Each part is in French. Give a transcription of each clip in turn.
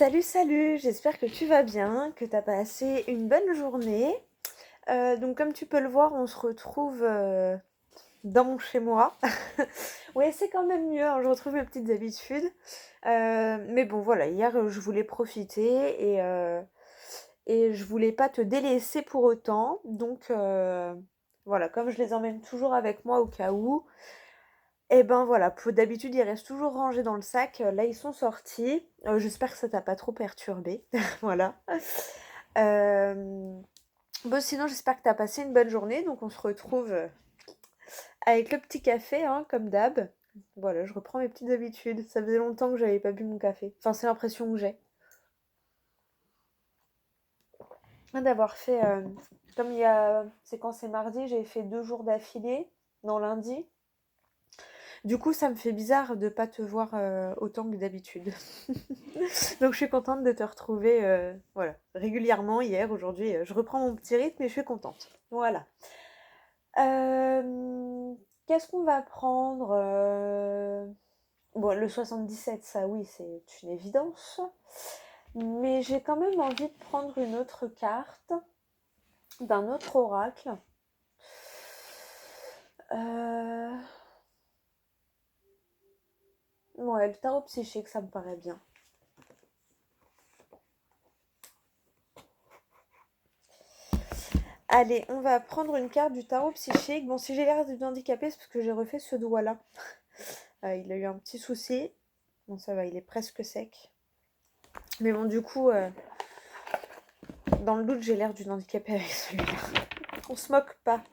Salut, salut, j'espère que tu vas bien, que tu as passé une bonne journée. Donc comme tu peux le voir, on se retrouve dans mon chez-moi. Ouais, c'est quand même mieux, hein, je retrouve mes petites habitudes. Mais bon, voilà, hier, je voulais profiter et je voulais pas te délaisser pour autant. Donc voilà, comme je les emmène toujours avec moi au cas où, et ben voilà, d'habitude, ils restent toujours rangés dans le sac. Là, ils sont sortis. J'espère que ça t'a pas trop perturbé. Voilà. Euh, Bon, sinon, j'espère que t'as passé une bonne journée. Donc, on se retrouve avec le petit café, hein, comme d'hab. Voilà, je reprends mes petites habitudes. Ça faisait longtemps que j'avais pas bu mon café. Enfin, c'est l'impression que j'ai. D'avoir fait, comme il y a, c'est quand c'est mardi, j'ai fait 2 jours d'affilée, non lundi. Du coup, ça me fait bizarre de pas te voir autant que d'habitude. Donc, je suis contente de te retrouver, voilà, régulièrement hier, aujourd'hui. Je reprends mon petit rythme et je suis contente. Voilà. Qu'est-ce qu'on va prendre? Bon, le 77, ça oui, c'est une évidence. Mais j'ai quand même envie de prendre une autre carte d'un autre oracle. Euh... Ouais, le tarot psychique, ça me paraît bien. Allez, on va prendre une carte du tarot psychique. Bon, si j'ai l'air d'être handicapée, c'est parce que j'ai refait ce doigt-là. Il a eu un petit souci. Bon, ça va, il est presque sec. Mais bon, du coup, dans le doute, j'ai l'air d'une handicapée avec celui-là. On se moque pas.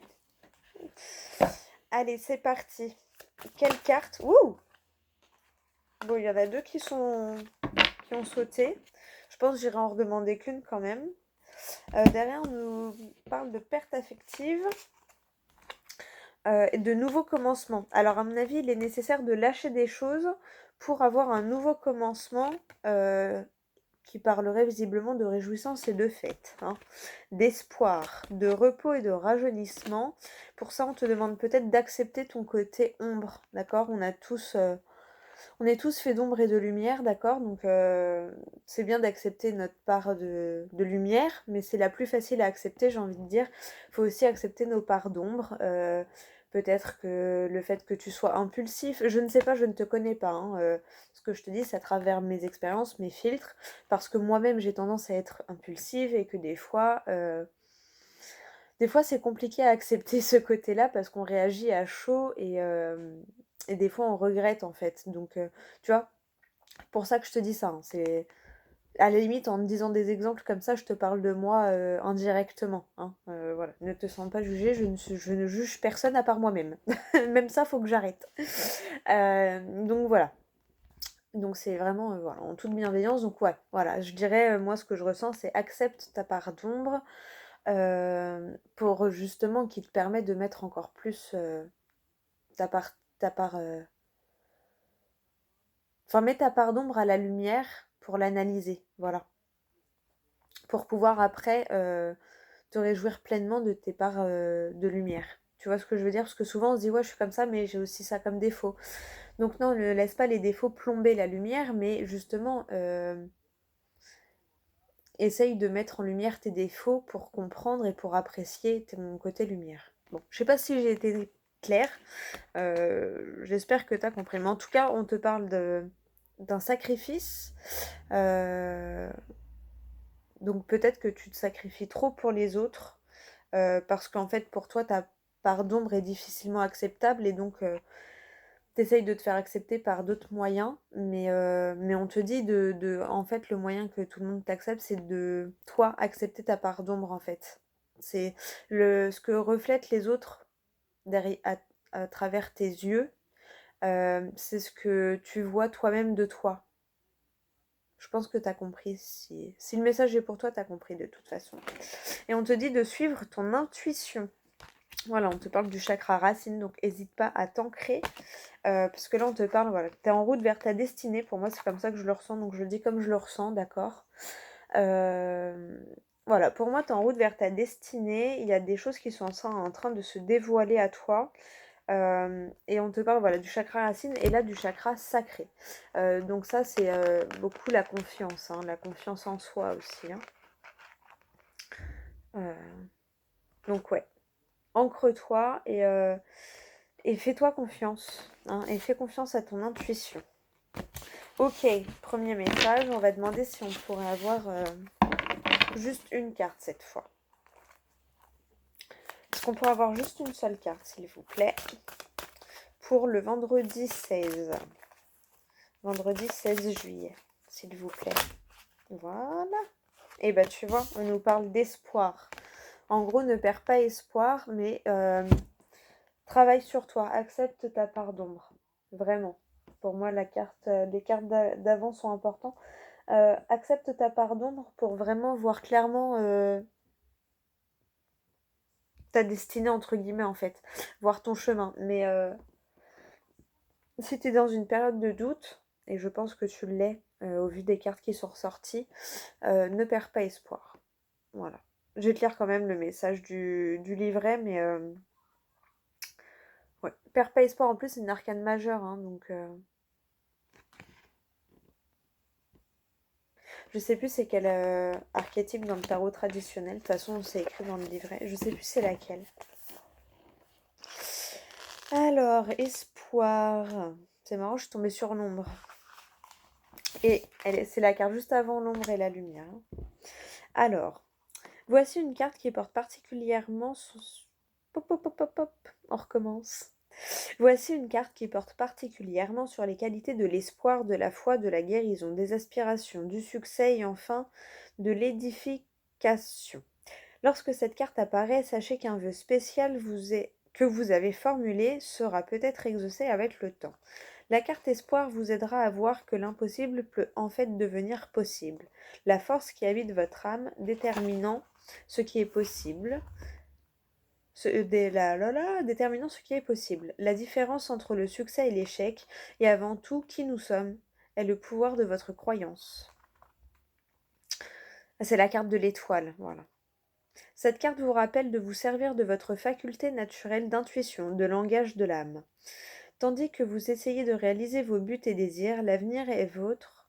Allez, c'est parti. Quelle carte? Ouh! Bon, il y en a deux qui ont sauté. Je pense que j'irai en redemander qu'une quand même. Derrière, on nous parle de perte affective et de nouveaux commencements. Alors, à mon avis, il est nécessaire de lâcher des choses pour avoir un nouveau commencement qui parlerait visiblement de réjouissance et de fête, hein, d'espoir, de repos et de rajeunissement. Pour ça, on te demande peut-être d'accepter ton côté ombre, d'accord? On est tous faits d'ombre et de lumière, d'accord? Donc c'est bien d'accepter notre part de lumière, mais c'est la plus facile à accepter, j'ai envie de dire. Il faut aussi accepter nos parts d'ombre. Peut-être que le fait que tu sois impulsif, je ne sais pas, je ne te connais pas, hein, ce que je te dis, c'est à travers mes expériences, mes filtres, parce que moi-même j'ai tendance à être impulsive et que des fois c'est compliqué à accepter ce côté-là parce qu'on réagit à chaud et des fois on regrette en fait. Donc tu vois, pour ça que je te dis ça, hein. C'est à la limite en te disant des exemples comme ça, je te parle de moi indirectement, hein. Voilà, ne te sens pas jugée, je ne juge personne à part moi-même. Même ça, faut que j'arrête. Donc voilà. Donc c'est vraiment voilà, en toute bienveillance. Donc ouais, voilà, je dirais moi ce que je ressens, c'est accepte ta part d'ombre pour justement qui te permet de mettre encore plus ta part. Enfin, mets ta part d'ombre à la lumière pour l'analyser, voilà. Pour pouvoir après te réjouir pleinement de tes parts de lumière. Tu vois ce que je veux dire? Parce que souvent on se dit ouais je suis comme ça mais j'ai aussi ça comme défaut. Donc non, ne laisse pas les défauts plomber la lumière, mais justement essaye de mettre en lumière tes défauts pour comprendre et pour apprécier ton côté lumière. Bon, je sais pas si j'ai été claire, j'espère que tu as compris. Mais en tout cas, on te parle d'un sacrifice. Euh, donc peut-être que tu te sacrifies trop pour les autres, parce qu'en fait pour toi ta part d'ombre est difficilement acceptable et donc t'essayes de te faire accepter par d'autres moyens, mais on te dit en fait le moyen que tout le monde t'accepte c'est de toi accepter ta part d'ombre en fait. C'est ce que reflètent les autres derrière, à travers tes yeux, c'est ce que tu vois toi-même de toi. Je pense que tu as compris. Si le message est pour toi, tu as compris de toute façon. Et on te dit de suivre ton intuition. Voilà, on te parle du chakra racine, donc n'hésite pas à t'ancrer. Parce que là, on te parle, voilà, tu es en route vers ta destinée. Pour moi, c'est comme ça que je le ressens, donc je le dis comme je le ressens, d'accord. Euh, voilà, pour moi, tu es en route vers ta destinée. Il y a des choses qui sont en train de se dévoiler à toi. Et on te parle voilà, du chakra racine et là du chakra sacré. Donc ça, c'est beaucoup la confiance en soi aussi. Hein. Euh, donc ouais, ancre-toi et fais-toi confiance. Hein, et fais confiance à ton intuition. Ok, premier message, on va demander si on pourrait avoir juste une carte cette fois. Est-ce qu'on pourrait avoir juste une seule carte, s'il vous plaît, pour le vendredi 16. Vendredi 16 juillet, s'il vous plaît. Voilà. Et bah tu vois, on nous parle d'espoir. En gros, ne perds pas espoir, mais travaille sur toi, accepte ta part d'ombre. Vraiment. Pour moi, les cartes d'avant sont importantes. Accepte ta part d'ombre pour vraiment voir clairement ta destinée, entre guillemets, en fait. Voir ton chemin. Mais si tu es dans une période de doute, et je pense que tu l'es au vu des cartes qui sont ressorties, ne perds pas espoir. Voilà. Je vais te lire quand même le message du livret, mais ouais. Perds pas espoir, en plus, c'est une arcane majeure, hein, donc je sais plus c'est quel archétype dans le tarot traditionnel. De toute façon, c'est écrit dans le livret. Je sais plus c'est laquelle. Alors, espoir. C'est marrant, je suis tombée sur l'ombre. Et c'est la carte juste avant l'ombre et la lumière. Alors, voici une carte qui porte particulièrement son... Pop, pop, pop, pop, pop. On recommence. Voici une carte qui porte particulièrement sur les qualités de l'espoir, de la foi, de la guérison, des aspirations, du succès et enfin de l'édification. Lorsque cette carte apparaît, sachez qu'un vœu spécial que vous avez formulé sera peut-être exaucé avec le temps. La carte espoir vous aidera à voir que l'impossible peut en fait devenir possible. La force qui habite votre âme déterminant ce qui est possible. Déterminant ce qui est possible. La différence entre le succès et l'échec, et avant tout qui nous sommes, est le pouvoir de votre croyance. C'est la carte de l'étoile, voilà. Cette carte vous rappelle de vous servir de votre faculté naturelle d'intuition, de langage de l'âme. Tandis que vous essayez de réaliser vos buts et désirs, l'avenir est vôtre.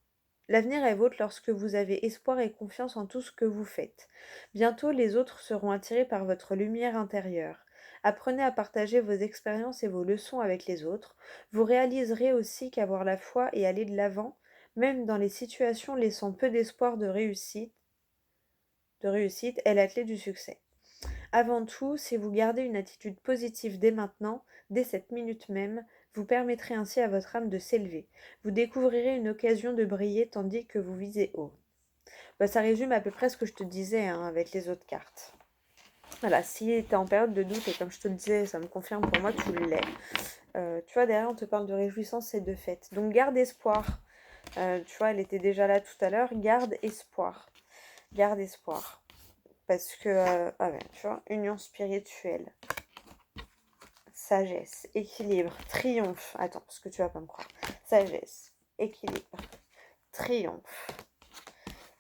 L'avenir est vôtre lorsque vous avez espoir et confiance en tout ce que vous faites. Bientôt, les autres seront attirés par votre lumière intérieure. Apprenez à partager vos expériences et vos leçons avec les autres. Vous réaliserez aussi qu'avoir la foi et aller de l'avant, même dans les situations laissant peu d'espoir de réussite, est la clé du succès. Avant tout, si vous gardez une attitude positive dès maintenant, dès cette minute même, vous permettrez ainsi à votre âme de s'élever. Vous découvrirez une occasion de briller tandis que vous visez haut. Bah, ça résume à peu près ce que je te disais hein, avec les autres cartes. Voilà, si tu es en période de doute, et comme je te le disais, ça me confirme pour moi, tu l'es. Tu vois, derrière, on te parle de réjouissance et de fête. Donc, garde espoir. Tu vois, elle était déjà là tout à l'heure. Garde espoir. Garde espoir. Parce que, ah ouais, tu vois, union spirituelle. Sagesse, équilibre, triomphe. Attends, parce que tu vas pas me croire. Sagesse, équilibre, triomphe.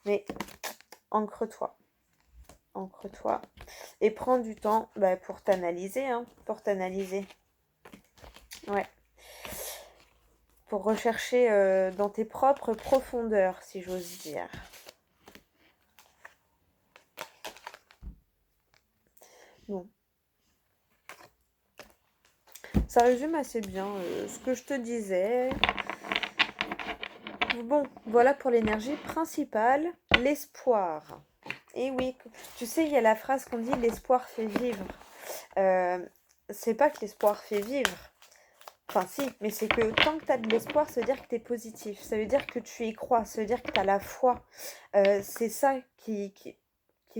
Mais ancre-toi. Ancre-toi. Et prends du temps pour t'analyser. Hein, pour t'analyser. Ouais. Pour rechercher dans tes propres profondeurs, si j'ose dire. Bon. Ça résume assez bien ce que je te disais. Bon, voilà pour l'énergie principale, l'espoir. Et oui, tu sais, il y a la phrase qu'on dit l'espoir fait vivre. C'est pas que l'espoir fait vivre. Enfin, si, mais c'est que tant que tu as de l'espoir, ça veut dire que tu es positif. Ça veut dire que tu y crois. Ça veut dire que tu as la foi. C'est ça qui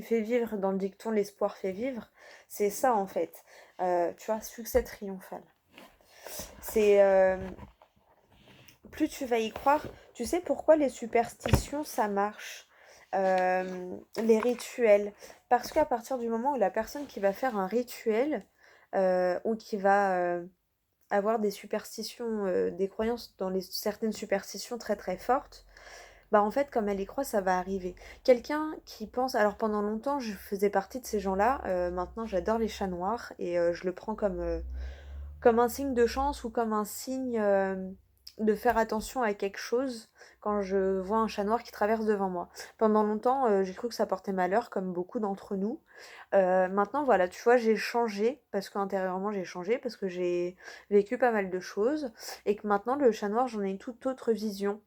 fait vivre dans le dicton l'espoir fait vivre. C'est ça, en fait. Tu vois, succès triomphal. C'est. Plus tu vas y croire, tu sais pourquoi les superstitions ça marche, les rituels, parce qu'à partir du moment où la personne qui va faire un rituel ou qui va avoir des superstitions, des croyances dans certaines superstitions très très fortes, bah en fait comme elle y croit ça va arriver. Quelqu'un qui pense, alors pendant longtemps je faisais partie de ces gens-là, maintenant j'adore les chats noirs et je le prends comme un signe de chance ou comme un signe de faire attention à quelque chose quand je vois un chat noir qui traverse devant moi. Pendant longtemps, j'ai cru que ça portait malheur, comme beaucoup d'entre nous. Maintenant, voilà, tu vois, j'ai changé, parce qu'intérieurement j'ai changé, parce que j'ai vécu pas mal de choses, et que maintenant le chat noir, j'en ai une toute autre vision.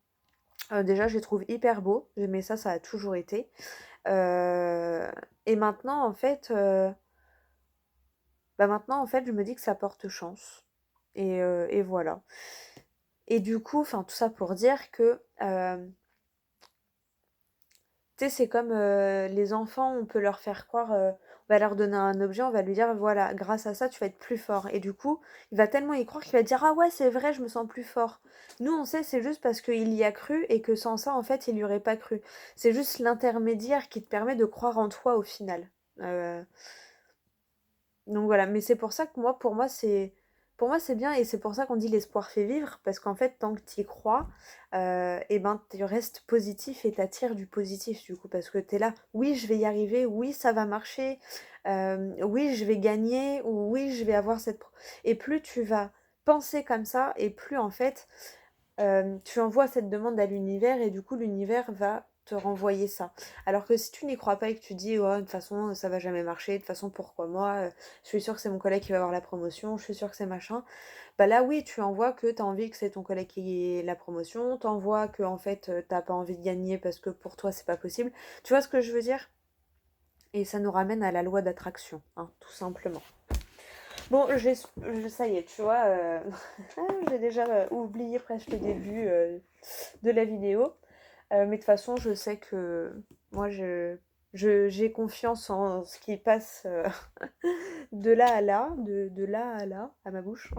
Déjà, je les trouve hyper beaux, mais ça a toujours été. Euh, et maintenant, en fait, je me dis que ça porte chance. Et voilà. Et du coup, enfin, tout ça pour dire que, tu sais, c'est comme les enfants, on peut leur faire croire, on va leur donner un objet, on va lui dire, voilà, grâce à ça, tu vas être plus fort. Et du coup, il va tellement y croire qu'il va dire, ah ouais, c'est vrai, je me sens plus fort. Nous, on sait, c'est juste parce qu'il y a cru et que sans ça, en fait, il n'y aurait pas cru. C'est juste l'intermédiaire qui te permet de croire en toi au final. Euh, Donc voilà, mais c'est pour ça que moi, pour moi, c'est bien et c'est pour ça qu'on dit l'espoir fait vivre, parce qu'en fait, tant que tu y crois, et ben, tu restes positif et t'attires du positif du coup, parce que tu es là, oui, je vais y arriver, oui, ça va marcher, oui, je vais gagner, ou oui, je vais avoir Et plus tu vas penser comme ça, et plus en fait, tu envoies cette demande à l'univers et du coup l'univers va te renvoyer ça. Alors que si tu n'y crois pas et que tu dis ouais, de toute façon ça va jamais marcher, de toute façon pourquoi moi, je suis sûre que c'est mon collègue qui va avoir la promotion, je suis sûre que c'est machin, bah là oui tu envoies que t'as envie que c'est ton collègue qui ait la promotion, t'envoies que en fait t'as pas envie de gagner parce que pour toi c'est pas possible. Tu vois ce que je veux dire? Et ça nous ramène à la loi d'attraction, hein, tout simplement. Bon, ça y est, tu vois, j'ai déjà oublié presque le début de la vidéo. Mais de toute façon, je sais que moi, j'ai confiance en ce qui passe de là à là, de là à là, à ma bouche.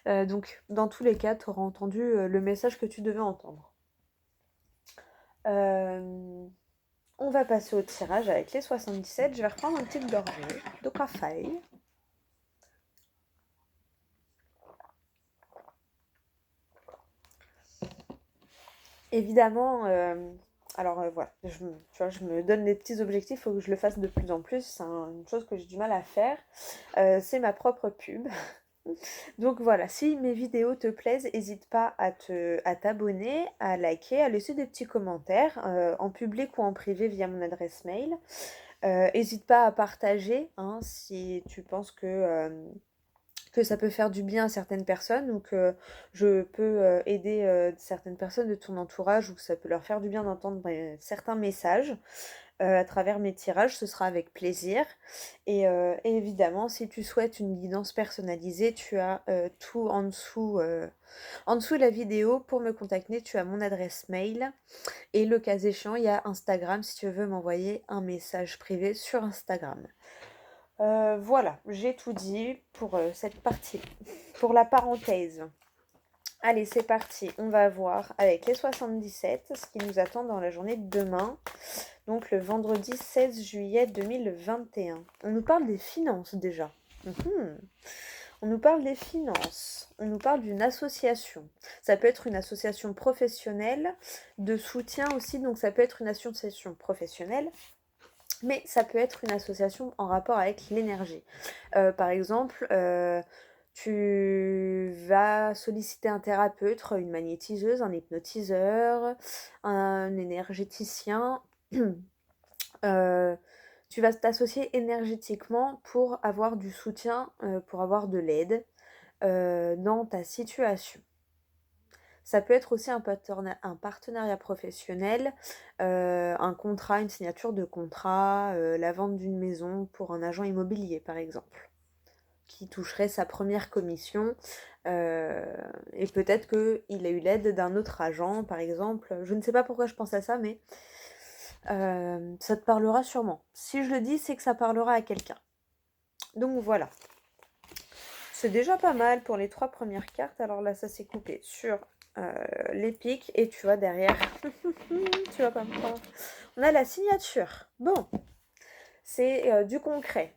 Donc, dans tous les cas, tu auras entendu le message que tu devais entendre. Euh, on va passer au tirage avec les 77. Je vais reprendre une petite gorgée de café. Évidemment, alors voilà, tu vois, je me donne des petits objectifs, il faut que je le fasse de plus en plus. C'est une chose que j'ai du mal à faire. C'est ma propre pub. Donc voilà, si mes vidéos te plaisent, n'hésite pas à t'abonner, à liker, à laisser des petits commentaires en public ou en privé via mon adresse mail. N'hésite pas à partager hein, si tu penses que ça peut faire du bien à certaines personnes ou que je peux aider certaines personnes de ton entourage ou que ça peut leur faire du bien d'entendre certains messages à travers mes tirages, ce sera avec plaisir. Et évidemment, si tu souhaites une guidance personnalisée, tu as tout en dessous de la vidéo pour me contacter. Tu as mon adresse mail et le cas échéant, il y a Instagram si tu veux m'envoyer un message privé sur Instagram. Voilà, j'ai tout dit pour cette partie, pour la parenthèse. Allez, c'est parti. On va voir avec les 77 ce qui nous attend dans la journée de demain, donc le vendredi 16 juillet 2021. On nous parle des finances déjà. On nous parle des finances. On nous parle d'une association. Ça peut être une association professionnelle, de soutien aussi, donc ça peut être une association professionnelle. Mais ça peut être une association en rapport avec l'énergie. Par exemple, tu vas solliciter un thérapeute, une magnétiseuse, un hypnotiseur, un énergéticien. Tu vas t'associer énergétiquement pour avoir du soutien, pour avoir de l'aide dans ta situation. Ça peut être aussi un partenariat professionnel, un contrat, une signature de contrat, la vente d'une maison pour un agent immobilier par exemple, qui toucherait sa première commission. Et peut-être qu'il a eu l'aide d'un autre agent par exemple. Je ne sais pas pourquoi je pense à ça, mais ça te parlera sûrement. Si je le dis, c'est que ça parlera à quelqu'un. Donc voilà. C'est déjà pas mal pour les 3 premières cartes. Alors là, ça s'est coupé sur les pics. Et tu vois derrière, tu vas pas me croire, on a la signature. Bon, c'est du concret.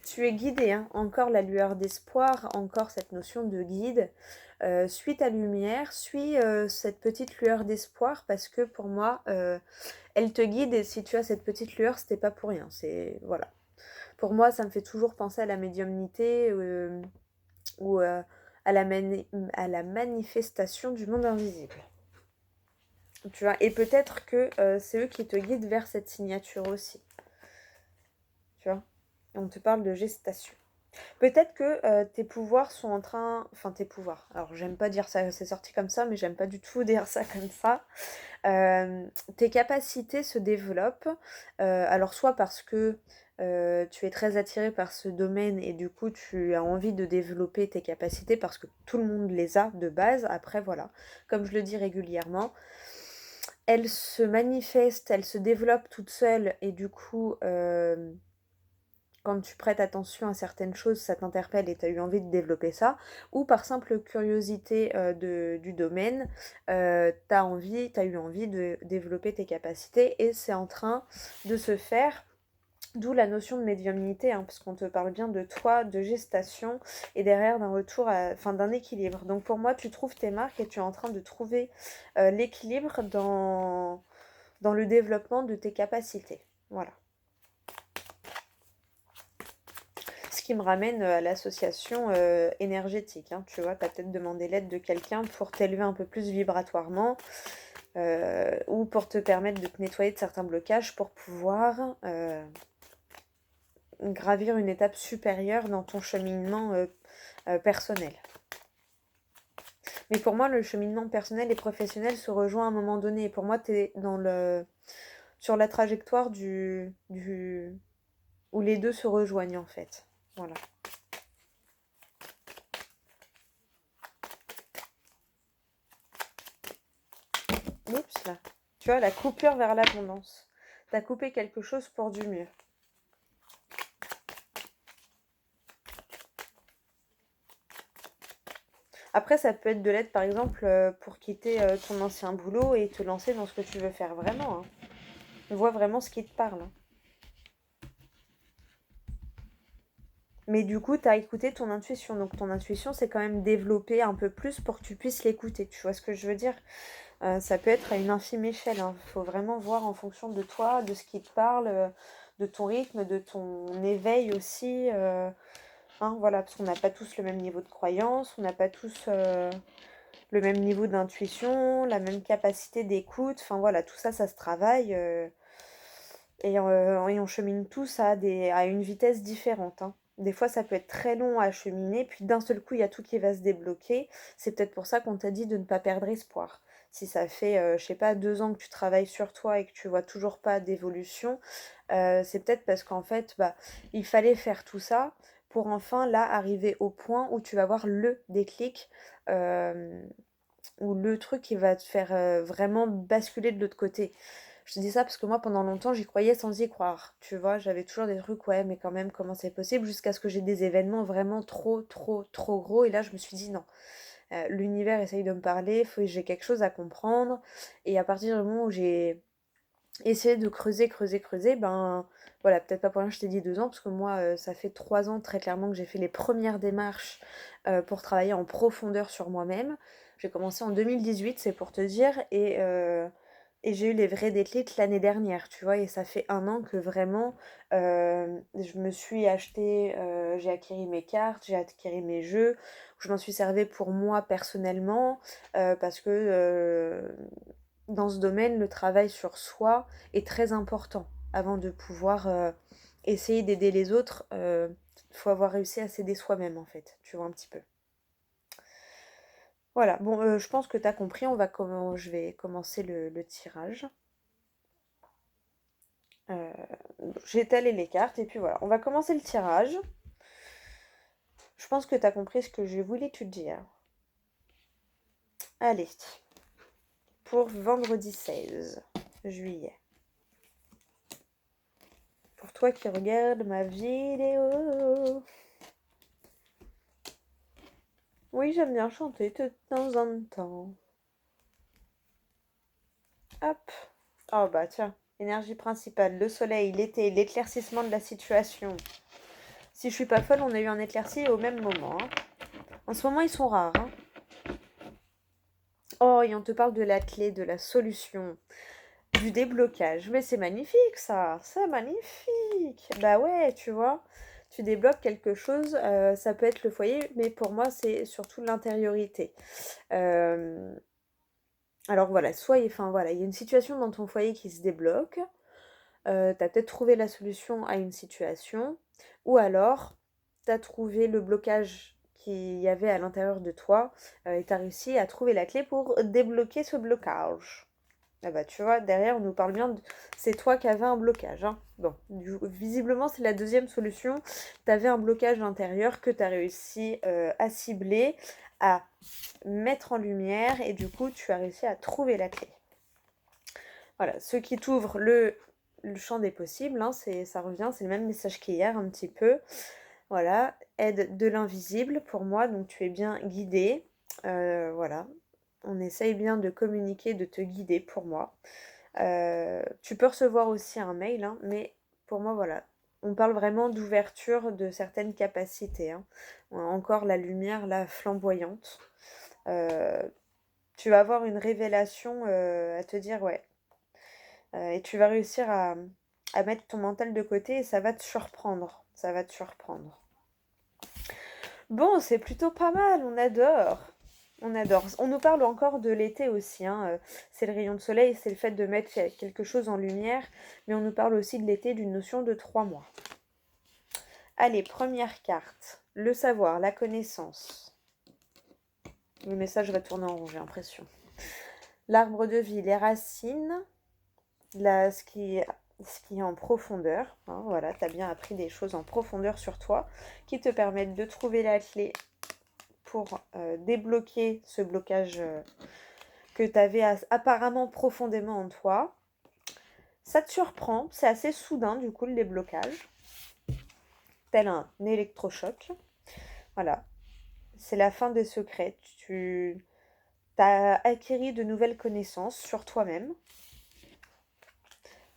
Tu es guidé, hein. Encore la lueur d'espoir, encore cette notion de guide. Suis ta lumière, suis cette petite lueur d'espoir parce que pour moi, elle te guide et si tu as cette petite lueur, c'était pas pour rien. C'est voilà. Pour moi, ça me fait toujours penser à la médiumnité. ou à à la manifestation du monde invisible. Tu vois, et peut-être que c'est eux qui te guident vers cette signature aussi. Tu vois, on te parle de gestation. Peut-être que tes pouvoirs sont en train... Enfin, tes pouvoirs. Alors, j'aime pas dire ça, c'est sorti comme ça, mais j'aime pas du tout dire ça comme ça. Tes capacités se développent. Alors, soit parce que tu es très attiré par ce domaine et du coup, tu as envie de développer tes capacités parce que tout le monde les a de base. Après, voilà, comme je le dis régulièrement, elles se manifestent, elles se développent toutes seules et du coup... quand tu prêtes attention à certaines choses, ça t'interpelle et tu as eu envie de développer ça, ou par simple curiosité du domaine, tu as eu envie de développer tes capacités et c'est en train de se faire. D'où la notion de médiumnité, hein, parce qu'on te parle bien de toi, de gestation, et derrière d'un retour, enfin d'un équilibre. Donc pour moi, tu trouves tes marques et tu es en train de trouver l'équilibre dans le développement de tes capacités. Voilà. Ce qui me ramène à l'association énergétique. Hein. Tu vois, tu as peut-être demandé l'aide de quelqu'un pour t'élever un peu plus vibratoirement ou pour te permettre de te nettoyer de certains blocages pour pouvoir gravir une étape supérieure dans ton cheminement personnel. Mais pour moi, le cheminement personnel et professionnel se rejoint à un moment donné. Et pour moi, tu es sur la trajectoire où les deux se rejoignent en fait. Voilà. Oups là. Tu vois, la coupure vers l'abondance. T'as coupé quelque chose pour du mieux. Après, ça peut être de l'aide, par exemple, pour quitter ton ancien boulot et te lancer dans ce que tu veux faire vraiment. Hein. Vois vraiment ce qui te parle. Hein. Mais du coup, tu as écouté ton intuition. Donc ton intuition, c'est quand même développé un peu plus pour que tu puisses l'écouter. Tu vois ce que je veux dire? Ça peut être à une infime échelle. Hein. Faut vraiment voir en fonction de toi, de ce qui te parle, de ton rythme, de ton éveil aussi. Hein, voilà, parce qu'on n'a pas tous le même niveau de croyance, on n'a pas tous le même niveau d'intuition, la même capacité d'écoute. Enfin voilà, tout ça, ça se travaille. Et on chemine tous à une vitesse différente. Hein. Des fois, ça peut être très long à cheminer, puis d'un seul coup, il y a tout qui va se débloquer. C'est peut-être pour ça qu'on t'a dit de ne pas perdre espoir. Si ça fait, je sais pas, 2 ans que tu travailles sur toi et que tu vois toujours pas d'évolution, c'est peut-être parce qu'en fait, bah, il fallait faire tout ça pour enfin, là, arriver au point où tu vas voir le déclic, ou le truc qui va te faire vraiment basculer de l'autre côté. Je te dis ça parce que moi, pendant longtemps, j'y croyais sans y croire. Tu vois, j'avais toujours des trucs, ouais, mais quand même, comment c'est possible? Jusqu'à ce que j'ai des événements vraiment trop, trop, trop gros. Et là, je me suis dit, non, l'univers essaye de me parler, il faut que j'ai quelque chose à comprendre. Et à partir du moment où j'ai essayé de creuser, creuser, creuser, ben voilà, peut-être pas pour rien, je t'ai dit 2 ans, parce que moi, ça fait 3 ans très clairement que j'ai fait les premières démarches pour travailler en profondeur sur moi-même. J'ai commencé en 2018, c'est pour te dire, et j'ai eu les vrais déclics l'année dernière, tu vois, et ça fait 1 an que vraiment, je me suis acheté, j'ai acquéri mes cartes, j'ai acquéri mes jeux, je m'en suis servi pour moi personnellement, parce que dans ce domaine, le travail sur soi est très important. Avant de pouvoir essayer d'aider les autres, il faut avoir réussi à s'aider soi-même, en fait, tu vois un petit peu. Voilà, bon, je pense que tu as compris, je vais commencer le tirage. Euh, j'ai étalé les cartes et puis voilà, on va commencer le tirage. Je pense que tu as compris ce que je voulais te dire. Allez, pour vendredi 16 juillet. Pour toi qui regardes ma vidéo. Oui, j'aime bien chanter de temps en temps. Hop. Oh bah tiens, énergie principale, le soleil, l'été, l'éclaircissement de la situation. Si je suis pas folle, on a eu un éclairci au même moment. Hein. En ce moment, ils sont rares. Hein. Oh, et on te parle de la clé, de la solution, du déblocage. Mais c'est magnifique ça, c'est magnifique. Bah ouais, tu vois. tu débloques quelque chose, ça peut être le foyer, mais pour moi, c'est surtout l'intériorité. Hem, alors voilà, soit enfin voilà, il y a une situation dans ton foyer qui se débloque, tu as peut-être trouvé la solution à une situation ou alors tu as trouvé le blocage qu'il y avait à l'intérieur de toi, et tu as réussi à trouver la clé pour débloquer ce blocage. Ah bah, tu vois, derrière, on nous parle bien de c'est toi qui avais un blocage, hein. Bon, visiblement, c'est la deuxième solution. Tu avais un blocage intérieur que tu as réussi, à cibler, à mettre en lumière et du coup, tu as réussi à trouver la clé. Voilà, ce qui t'ouvre le champ des possibles, hein, ça revient, c'est le même message qu'hier un petit peu. Voilà, aide de l'invisible pour moi, donc tu es bien guidé. Voilà, on essaye bien de communiquer, de te guider pour moi. Tu peux recevoir aussi un mail, hein, mais pour moi, voilà, on parle vraiment d'ouverture de certaines capacités, hein. Encore la lumière, là, flamboyante. Euh, Tu vas avoir une révélation à te dire, ouais, et tu vas réussir à mettre ton mental de côté et ça va te surprendre. Ça va te surprendre. Bon, c'est plutôt pas mal, on adore. On adore. On nous parle encore de l'été aussi, hein. C'est le rayon de soleil, c'est le fait de mettre quelque chose en lumière, mais on nous parle aussi de l'été, d'une notion de 3 mois. Allez, première carte. Le savoir, la connaissance. Le message va tourner en rond, j'ai l'impression. L'arbre de vie, les racines, ce qui est en profondeur, hein, voilà, tu as bien appris des choses en profondeur sur toi qui te permettent de trouver la clé pour débloquer ce blocage que tu avais apparemment profondément en toi. Ça te surprend, c'est assez soudain du coup le déblocage, tel un électrochoc. Voilà, c'est la fin des secrets. Tu as acquis de nouvelles connaissances sur toi-même,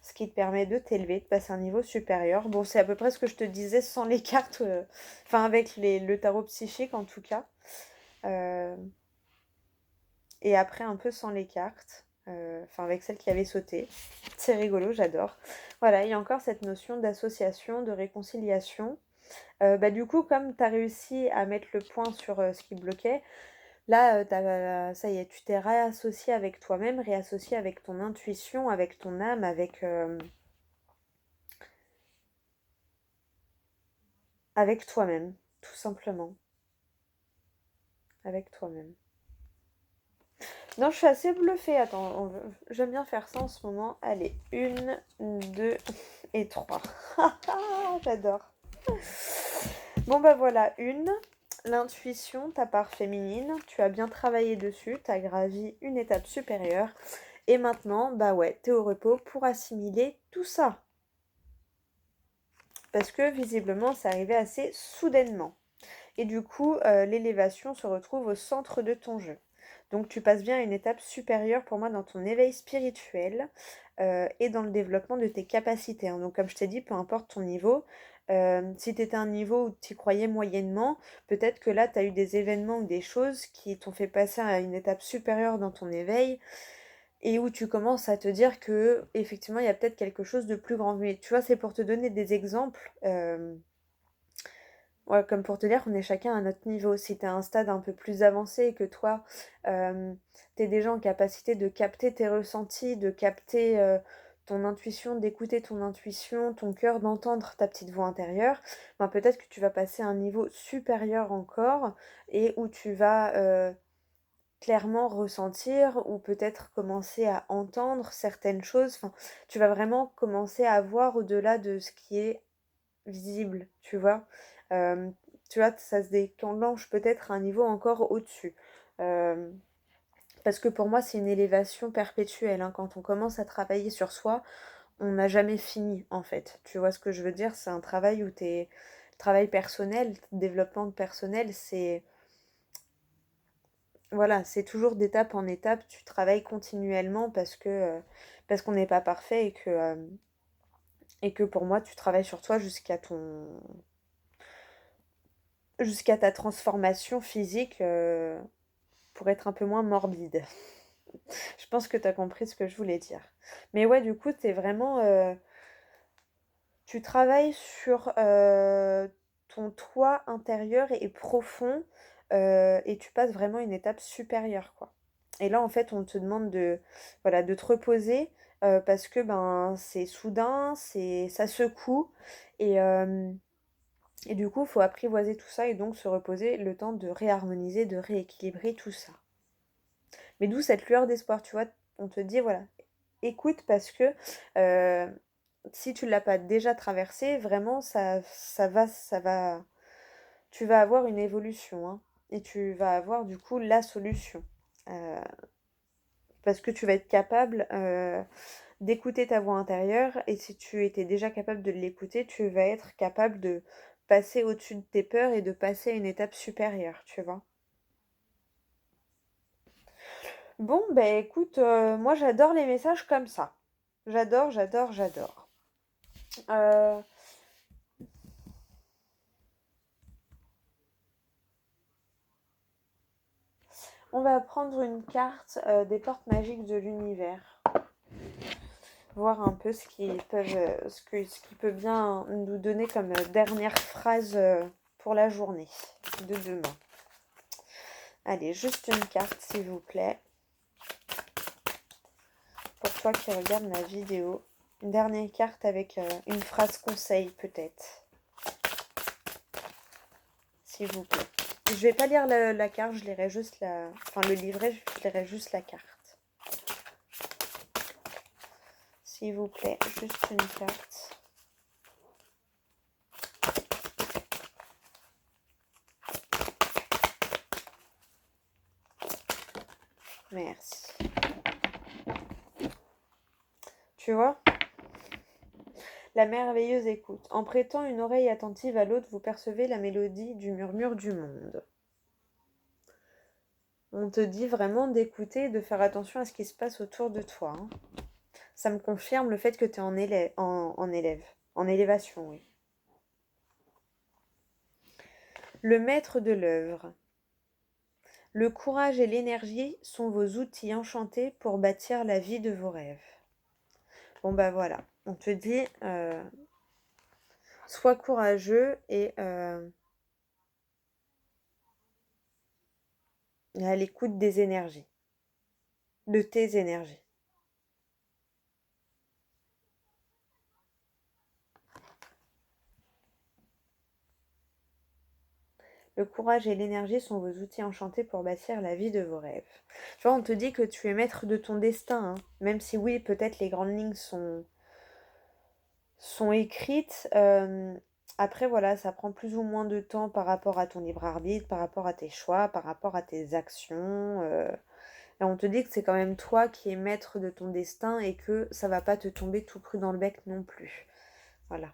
ce qui te permet de t'élever, de passer à un niveau supérieur. Bon, c'est à peu près ce que je te disais sans les cartes, enfin avec le tarot psychique en tout cas. Et après un peu sans les cartes, enfin avec celle qui avait sauté. C'est rigolo, j'adore. Voilà, il y a encore cette notion d'association, de réconciliation. Bah, du coup, comme tu as réussi à mettre le point sur ce qui bloquait, là, ça y est, tu t'es réassocié avec toi-même, réassocié avec ton intuition, avec ton âme, avec toi-même, tout simplement. Avec toi-même. Non, je suis assez bluffée. Attends, j'aime bien faire ça en ce moment. Allez, 1, 2 et 3. J'adore. Bon bah voilà, l'intuition, ta part féminine, tu as bien travaillé dessus, tu as gravi une étape supérieure. Et maintenant, bah ouais, t'es au repos pour assimiler tout ça. Parce que visiblement, c'est arrivé assez soudainement. Et du coup, l'élévation se retrouve au centre de ton jeu. Donc tu passes bien à une étape supérieure pour moi dans ton éveil spirituel et dans le développement de tes capacités, hein. Donc comme je t'ai dit, peu importe ton niveau, si tu étais à un niveau où tu y croyais moyennement, peut-être que là tu as eu des événements ou des choses qui t'ont fait passer à une étape supérieure dans ton éveil et où tu commences à te dire que effectivement il y a peut-être quelque chose de plus grand. Mais tu vois, c'est pour te donner des exemples. Ouais, comme pour te dire qu'on est chacun à notre niveau. Si tu à un stade un peu plus avancé et que toi, tu es déjà en capacité de capter tes ressentis, de capter ton intuition, d'écouter ton intuition, ton cœur, d'entendre ta petite voix intérieure, ben peut-être que tu vas passer à un niveau supérieur encore et où tu vas clairement ressentir ou peut-être commencer à entendre certaines choses. Enfin, tu vas vraiment commencer à voir au-delà de ce qui est visible, tu vois. Euh, Tu vois, ça se déclenche peut-être à un niveau encore au-dessus. Euh, Parce que pour moi, c'est une élévation perpétuelle, hein. Quand on commence à travailler sur soi, on n'a jamais fini, en fait. Tu vois ce que je veux dire? C'est un travail où t'es... Travail personnel, développement personnel, c'est... Voilà, c'est toujours d'étape en étape. Tu travailles continuellement parce qu'on n'est pas parfait et que pour moi, tu travailles sur toi jusqu'à ta transformation physique pour être un peu moins morbide. Je pense que tu as compris ce que je voulais dire. Mais ouais, du coup, t'es vraiment... tu travailles sur ton toi intérieur est profond et tu passes vraiment une étape supérieure, quoi. Et là, en fait, on te demande voilà, de te reposer parce que ben, c'est soudain, ça secoue et, euh, et du coup, il faut apprivoiser tout ça et donc se reposer le temps de réharmoniser, de rééquilibrer tout ça. Mais d'où cette lueur d'espoir, tu vois, on te dit, voilà, écoute parce que euh, si tu ne l'as pas déjà traversé, vraiment, tu vas avoir une évolution, hein, et tu vas avoir du coup la solution. Euh, Parce que tu vas être capable d'écouter ta voix intérieure, et si tu étais déjà capable de l'écouter, tu vas être capable de passer au-dessus de tes peurs et de passer à une étape supérieure, tu vois. Bon, ben écoute, moi j'adore les messages comme ça. J'adore, j'adore, j'adore. Euh, on va prendre une carte des portes magiques de l'univers. Voir un peu ce qui peut bien nous donner comme dernière phrase pour la journée de demain. Allez, juste une carte s'il vous plaît. Pour toi qui regarde la vidéo. Une dernière carte avec une phrase conseil peut-être. S'il vous plaît. Je vais pas lire la carte, je lirai juste le livret, je lirai juste la carte. S'il vous plaît, juste une carte. Merci. Tu vois ? La merveilleuse écoute. En prêtant une oreille attentive à l'autre, vous percevez la mélodie du murmure du monde. On te dit vraiment d'écouter et de faire attention à ce qui se passe autour de toi, hein. Ça me confirme le fait que tu es en élévation, oui. Le maître de l'œuvre. Le courage et l'énergie sont vos outils enchantés pour bâtir la vie de vos rêves. Bon bah voilà, on te dit sois courageux et à l'écoute des énergies, de tes énergies. Le courage et l'énergie sont vos outils enchantés pour bâtir la vie de vos rêves. Tu vois, on te dit que tu es maître de ton destin, hein. Même si oui, peut-être les grandes lignes sont écrites. Après, voilà, ça prend plus ou moins de temps par rapport à ton libre arbitre, par rapport à tes choix, par rapport à tes actions. Et on te dit que c'est quand même toi qui es maître de ton destin et que ça va pas te tomber tout cru dans le bec non plus. Voilà.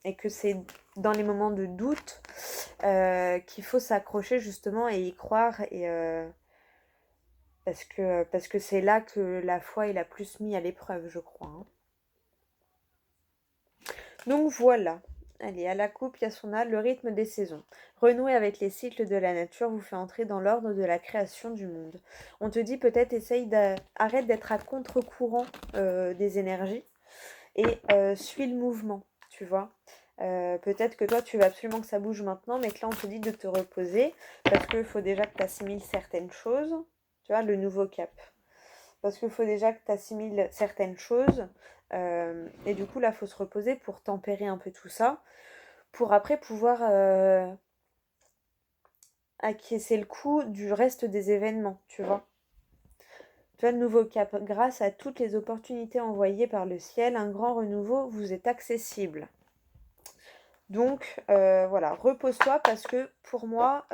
Et que c'est dans les moments de doute qu'il faut s'accrocher justement et y croire parce que c'est là que la foi est la plus mise à l'épreuve, je crois, hein. Donc voilà. Allez, à la coupe, Yasuna, le rythme des saisons. Renouer avec les cycles de la nature vous fait entrer dans l'ordre de la création du monde. On te dit peut-être arrête d'être à contre-courant des énergies et suis le mouvement, tu vois. Peut-être que toi, tu veux absolument que ça bouge maintenant, mais que là, on te dit de te reposer parce qu'il faut déjà que tu assimiles certaines choses, tu vois, le nouveau cap. Parce qu'il faut déjà que tu assimiles certaines choses. Et du coup, là, il faut se reposer pour tempérer un peu tout ça, pour après pouvoir acquiescer le coup du reste des événements, tu vois. Tu vois, le nouveau cap, grâce à toutes les opportunités envoyées par le ciel, un grand renouveau vous est accessible. Donc voilà, repose-toi parce que pour moi,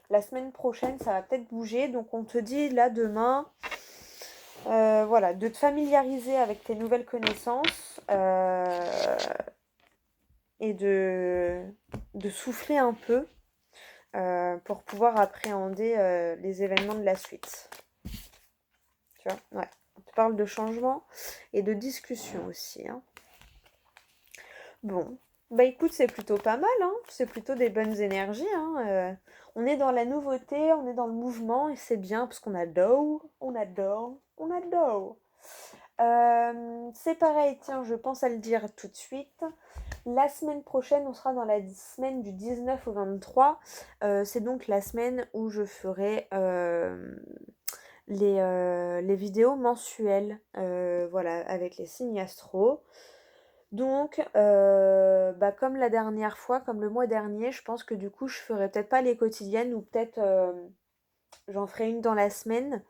la semaine prochaine, ça va peut-être bouger. Donc on te dit là demain, voilà, de te familiariser avec tes nouvelles connaissances et de souffler un peu pour pouvoir appréhender les événements de la suite. Tu vois, ouais. On te parle de changement et de discussion aussi, hein. Bon, bah écoute, c'est plutôt pas mal, hein. C'est plutôt des bonnes énergies, hein. On est dans la nouveauté, on est dans le mouvement et c'est bien parce qu'on adore, on adore, on adore. C'est pareil, tiens, je pense à le dire tout de suite. La semaine prochaine, on sera dans la semaine du 19 au 23. C'est donc la semaine où je ferai les vidéos mensuelles, voilà, avec les signes astro. Donc, bah, comme la dernière fois, comme le mois dernier, je pense que du coup, je ferai peut-être pas les quotidiennes ou peut-être j'en ferai une dans la semaine.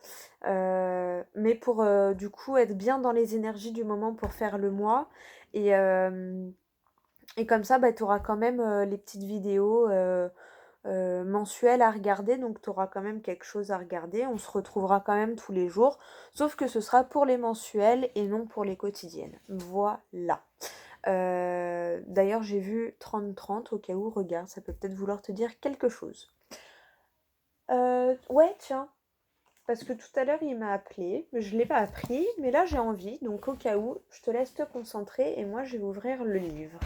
Mais pour du coup être bien dans les énergies du moment pour faire le mois. Et, euh, et comme ça, bah, tu auras quand même les petites vidéos mensuelles à regarder. Donc tu auras quand même quelque chose à regarder. On se retrouvera quand même tous les jours. Sauf que ce sera pour les mensuelles et non pour les quotidiennes. Voilà. D'ailleurs, j'ai vu 30-30 au cas où, regarde, ça peut peut-être vouloir te dire quelque chose. Ouais, tiens, parce que tout à l'heure il m'a appelé, mais je ne l'ai pas appris, mais là j'ai envie, donc au cas où, je te laisse te concentrer et moi je vais ouvrir le livre.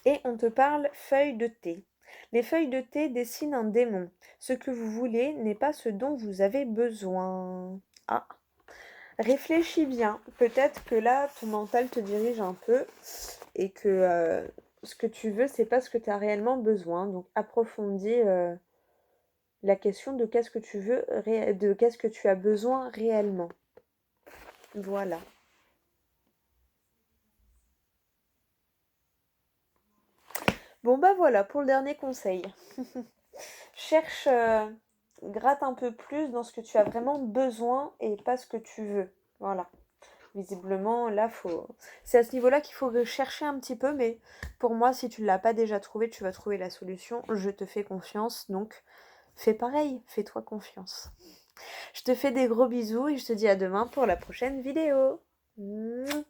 Et on te parle feuilles de thé. Les feuilles de thé dessinent un démon. Ce que vous voulez n'est pas ce dont vous avez besoin. Ah, réfléchis bien. Peut-être que là, ton mental te dirige un peu et que ce que tu veux, c'est pas ce que tu as réellement besoin. Donc approfondis la question de qu'est-ce que tu veux, de qu'est-ce que tu as besoin réellement. Voilà. Bon bah voilà pour le dernier conseil. Cherche, gratte un peu plus dans ce que tu as vraiment besoin et pas ce que tu veux. Voilà. Visiblement, là, c'est à ce niveau-là qu'il faut chercher un petit peu, mais pour moi, si tu ne l'as pas déjà trouvé, tu vas trouver la solution. Je te fais confiance, donc fais pareil, fais-toi confiance. Je te fais des gros bisous et je te dis à demain pour la prochaine vidéo. Mouah.